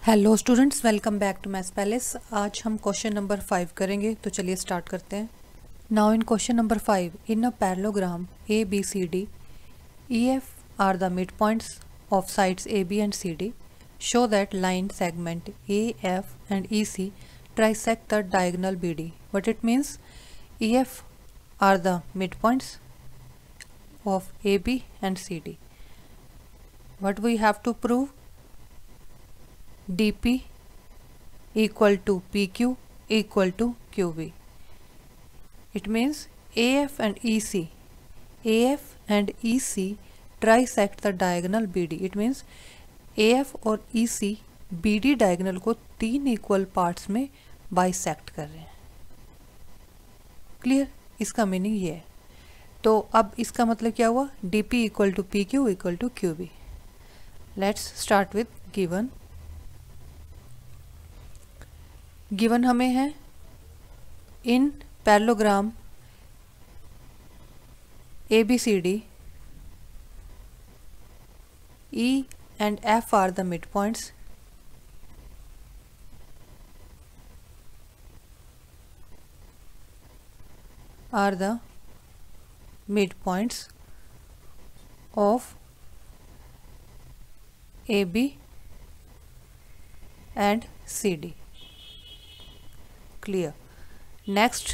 Hello students, welcome back to Maths Palace. आज हम question number 5 करेंगे, तो चलिए स्टार्ट करते हैं। Now in question number 5, in a parallelogram A B C D, E F are the mid points of sides A B and C D. Show that line segment A F and E C trisect the diagonal BD. What it means? EF are the midpoints of AB and CD. What we have to prove? DP equal to PQ equal to QB. It means AF and EC trisect the diagonal BD. It means AF और EC BD diagonal को 3 equal parts में bisect कर रहे हैं। Clear? इसका meaning ये है। तो अब इसका मतलब क्या हुआ? DP equal to PQ equal to QB. Let's start with given. Given हमें है in parallelogram ABCD E and F are the midpoints of AB and CD. Clear. Next,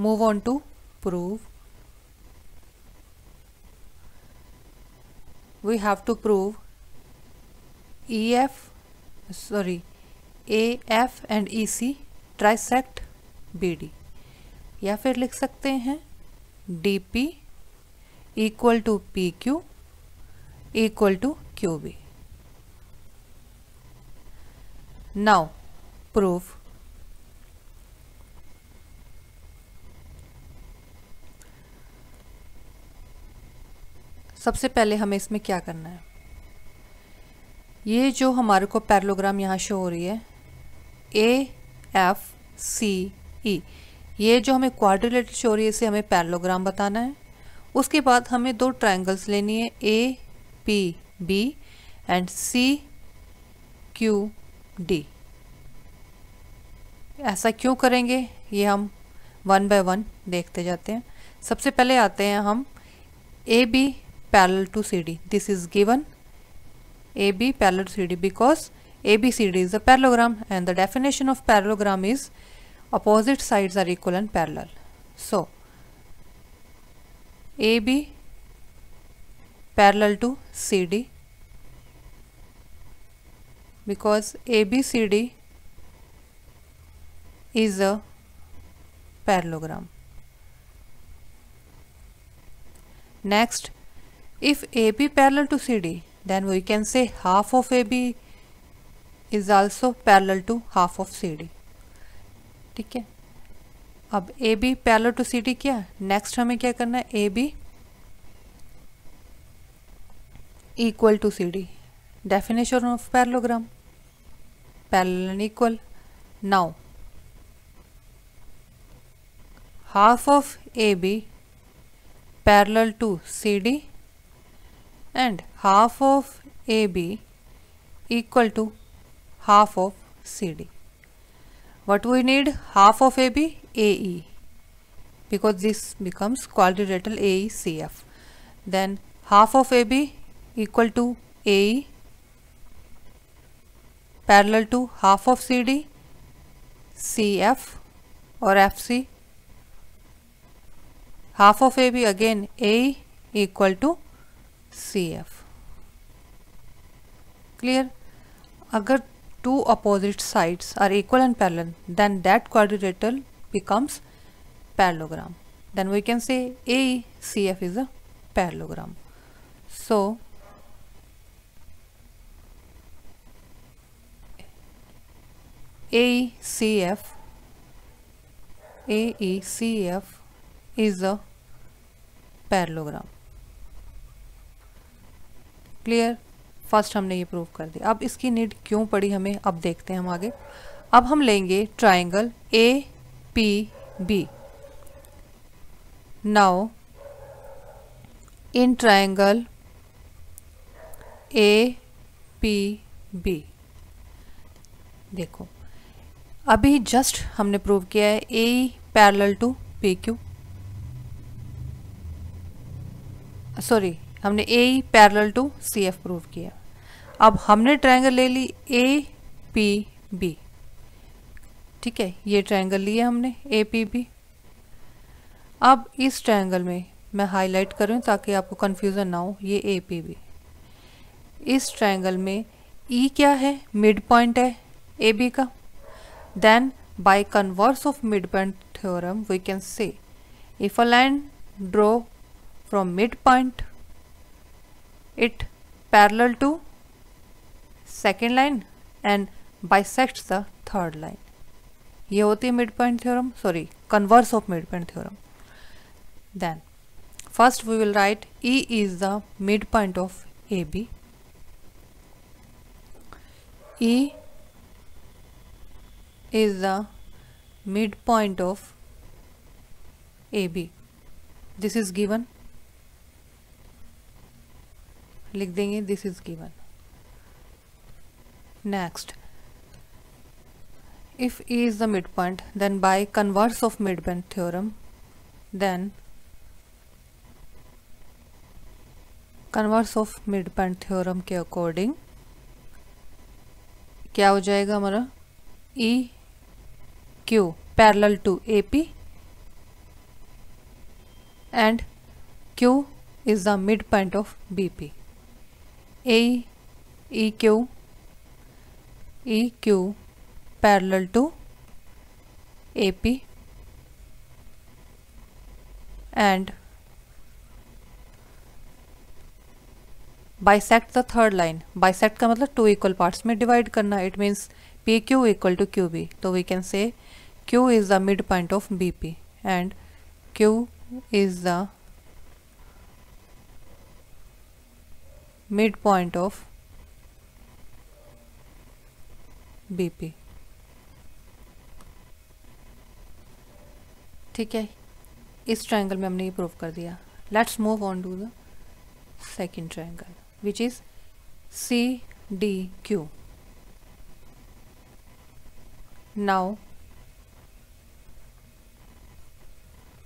move on to prove. We have to prove AF and EC trisect BD, या फिर लिख सकते हैं DP equal to PQ equal to QB. Now proof. सबसे पहले हमें इसमें क्या करना है? ये जो हमारे को पैरेललोग्राम यहाँ शो हो रही है AFCE, ये जो हमें क्वाड्रिलेटरल शो हो रही है, इसे हमें पैरेललोग्राम बताना है. उसके बाद हमें दो ट्रायंगल्स लेनी है APB एंड CQD. ऐसा क्यों करेंगे ये हम वन बाय वन देखते जाते हैं. सबसे पहले आते हैं हम AB parallel to CD. This is given AB parallel to CD because ABCD is a parallelogram and the definition of parallelogram is opposite sides are equal and parallel. So AB parallel to CD because ABCD is a parallelogram. Next, if AB parallel to CD, then we can say half of AB is also parallel to half of CD. ठीक है. अब AB parallel to CD क्या? Next हमें क्या करना है? AB equal to CD. Definition of parallelogram: parallel and equal. Now half of AB parallel to CD and half of AB equal to half of CD. What we need? Half of AB, AE, because this becomes quadrilateral AECF. Then half of AB equal to AE parallel to half of CD, CF or FC. Half of AB again AE equal to CF. Clear? अगर two opposite sides are equal and parallel, then that quadrilateral becomes parallelogram. Then we can say AECF is a parallelogram. So AECF is a parallelogram. Clear? First हमने ये prove कर दिया. अब इसकी need क्यों पड़ी हमें, अब देखते हैं हम आगे. अब हम लेंगे triangle APB. Now in triangle APB देखो अभी जस्ट हमने प्रूव किया है A parallel to P Q, sorry हमने A parallel to C F prove किया। अब हमने ट्रायंगल ले ली ए पी बी, ठीक है, ये ट्रायंगल लिया हमने ए पी बी। अब इस ट्रायंगल में मैं हाईलाइट कर रही हूँ ताकि आपको कंफ्यूजन ना हो, ये ए पी बी। इस ट्रायंगल में ई क्या है, मिड पॉइंट है ए बी का। Then by converse of mid point theorem we can say if a line draw from mid point it parallel to second line and bisects the third line, ये होती है mid point theorem, sorry converse of mid point theorem. Then first we will write E is the mid point of AB, E is the mid point of AB, this is given, लिख देंगे this is given. Next if E is the midpoint then by converse of midpoint theorem then converse of midpoint theorem के according क्या हो जाएगा हमारा E Q parallel to AP and Q is the midpoint of BP, EQ parallel to AP and bisect the third line, bisect का मतलब two equal parts में divide करना, it means PQ equal to QB, तो we can say Q is the mid point of BP and Q is the mid point of BP, ठीक है। इस triangle में हमने ये प्रूव कर दिया। Let's move on to the second triangle which is CDQ। Now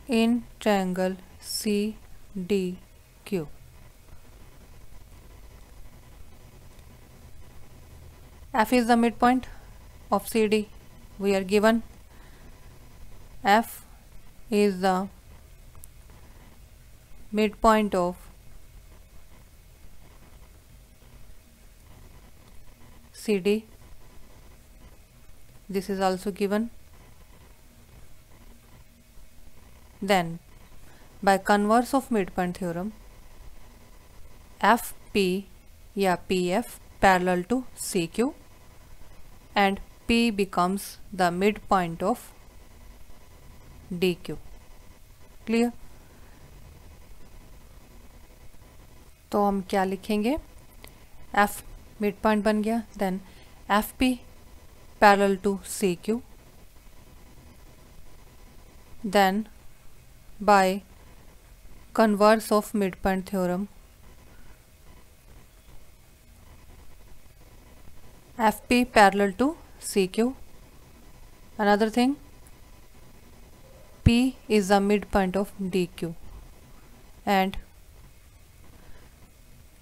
in triangle CDQ F is the midpoint of CD. We are given F is the midpoint of CD. This is also given. Then by converse of midpoint theorem FP या PF parallel to CQ and P becomes the midpoint of DQ, clear। तो हम क्या लिखेंगे, F midpoint बन गया, then FP parallel to CQ, then by converse of midpoint theorem FP parallel to CQ, another thing P is the midpoint of DQ and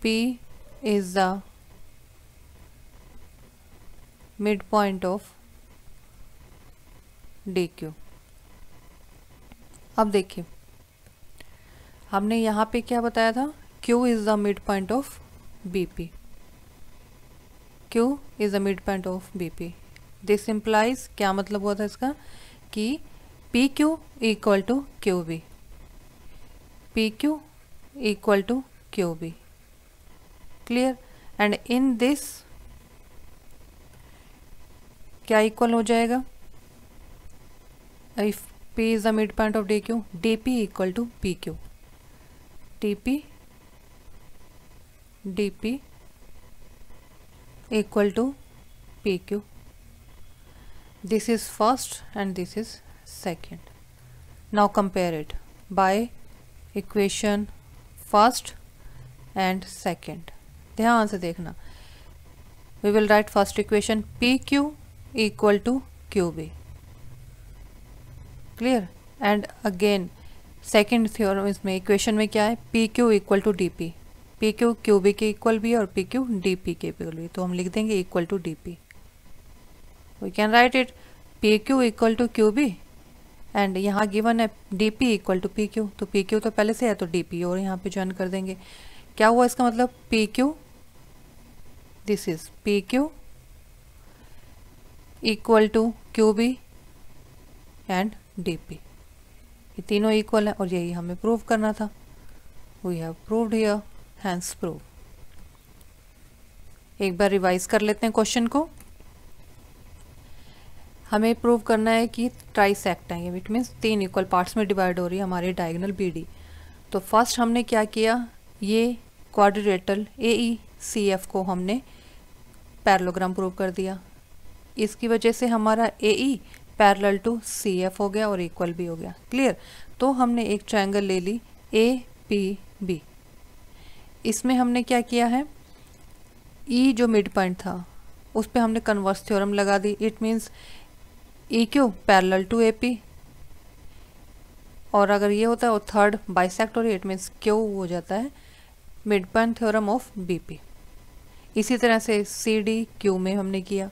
P is the midpoint of DQ। अब देखिए हमने यहाँ पे क्या बताया था, Q is the midpoint of BP, Q is the midpoint of BP। This implies, क्या मतलब हुआ था इसका कि PQ equal to QB, PQ equal to QB, clear। and in this क्या इक्वल हो जाएगा, if P is the midpoint of DQ, DP equal to PQ, DP equal to PQ। This is first and this is second। Now compare it by equation first and second। ध्यान से देखना, we will write first equation PQ equal to Q B. Clear. And again second theorem इसमें equation में क्या है, P Q equal to D P. P Q Q B के इक्वल भी है और पी क्यू डी पी के इक्वल भी, तो हम लिख देंगे equal to D P. We can write it P Q equal to Q B and यहाँ गिवन है D P equal to P Q, तो पी क्यू तो पहले से है तो डी पी और यहाँ पे ज्वाइन कर देंगे। क्या हुआ इसका मतलब, P Q, this is P Q equal to Q B and D P, ये तीनों इक्वल है और यही हमें प्रूव करना था। We have proved here, hence proved. एक बार रिवाइज कर लेते हैं क्वेश्चन को। हमें प्रूव करना है कि ट्राइसेक्ट है, इट मीन्स 3 इक्वल पार्ट्स में डिवाइड हो रही है हमारी डायगोनल बीडी। तो फर्स्ट हमने क्या किया, ये क्वाड्रिलेटरल AECF को हमने पैरेललोग्राम प्रूव कर दिया। इसकी वजह से हमारा AE पैरेलल टू CF हो गया और इक्वल भी हो गया। क्लियर। तो हमने एक ट्रायंगल ले ली APB। इसमें हमने क्या किया है, E जो मिड पॉइंट था उस पे हमने कन्वर्स थ्योरम लगा दी। It means EQ parallel to AP, और अगर ये होता है और थर्ड बाइसेक्ट हो रही है, इट मीन्स Q हो जाता है mid point theorem of BP। इसी तरह से CDQ में हमने किया,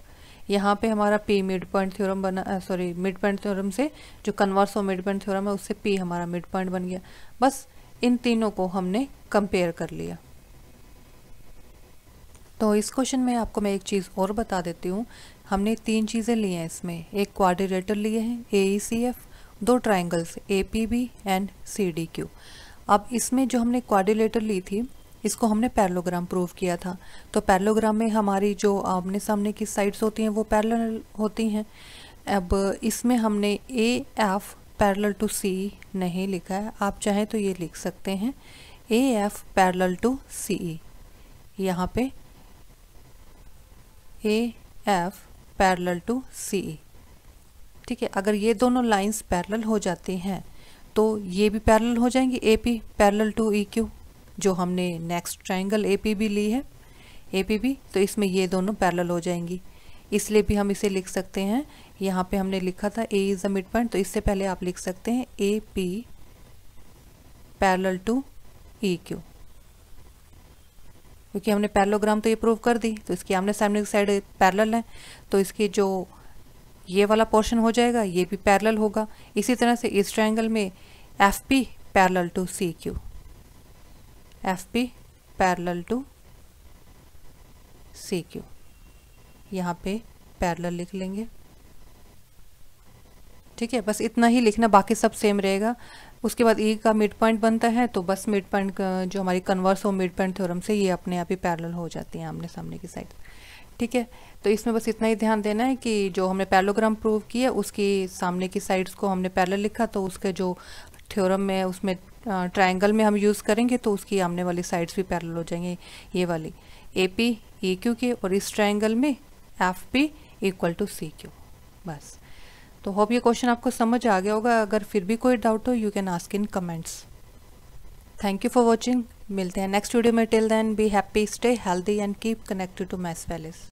यहाँ पे हमारा P मिड पॉइंट थ्योरम बना, मिड पॉइंट थ्योरम से जो कन्वर्स और मिड पॉइंट थ्योरम है उससे P हमारा मिड पॉइंट बन गया। बस इन तीनों को हमने कंपेयर कर लिया। तो इस क्वेश्चन में आपको मैं एक चीज़ और बता देती हूँ। हमने 3 चीज़ें ली हैं इसमें, एक क्वाड्रिलेटरल लिए हैं AECF, 2 triangles APB and CDQ। अब इसमें जो हमने क्वाड्रिलेटरल ली थी इसको हमने पैरेललोग्राम प्रूव किया था। तो पैरेललोग्राम में हमारी जो आमने सामने की साइड्स होती हैं वो पैरेलल होती हैं। अब इसमें हमने AF पैरेलल टू C नहीं लिखा है, आप चाहें तो ये लिख सकते हैं AF पैरेलल टू CE। यहाँ पे AF पैरेलल टू CE, ठीक है। अगर ये दोनों लाइंस पैरेलल हो जाती हैं तो ये भी पैरेलल हो जाएंगी AP पैरेलल टू EQ, जो हमने नेक्स्ट ट्राइंगल APB ली है APB, तो इसमें ये दोनों पैरेलल हो जाएंगी। इसलिए भी हम इसे लिख सकते हैं, यहाँ पे हमने लिखा था A is the mid point, तो इससे पहले आप लिख सकते हैं AP पैरेलल टू EQ, क्योंकि हमने पैरेललोग्राम तो ये प्रूव कर दी, तो इसकी आमने सामने की साइड पैरेलल है, तो इसकी जो ये वाला पोर्शन हो जाएगा ये भी पैरेलल होगा। इसी तरह से इस ट्रायंगल में FP parallel to CQ, FP parallel to CQ, यहाँ पे पैरेलल लिख लेंगे, ठीक है। बस इतना ही लिखना, बाकी सब सेम रहेगा। उसके बाद E का मिड पॉइंट बनता है, तो बस मिड पॉइंट जो हमारी कन्वर्स हो मिड पॉइंट थ्योरम से ये अपने आप ही पैरेलल हो जाती हैं आमने सामने की साइड, ठीक है। तो इसमें बस इतना ही ध्यान देना है कि जो हमने पैरेललोग्राम प्रूव किया उसकी सामने की साइड्स को हमने पैरेलल लिखा, तो उसके जो थ्योरम में उसमें ट्रायंगल में हम यूज़ करेंगे तो उसकी आमने वाली साइड्स भी पैरेलल हो जाएंगे, ये वाली AP EQ के, और इस ट्रायंगल में FP इक्वल टू CQ। बस, तो होप ये क्वेश्चन आपको समझ आ गया होगा। अगर फिर भी कोई डाउट हो you can ask in comments. Thank you for watching, मिलते हैं नेक्स्ट वीडियो में। Till then be happy, stay healthy and keep connected to Maths palace.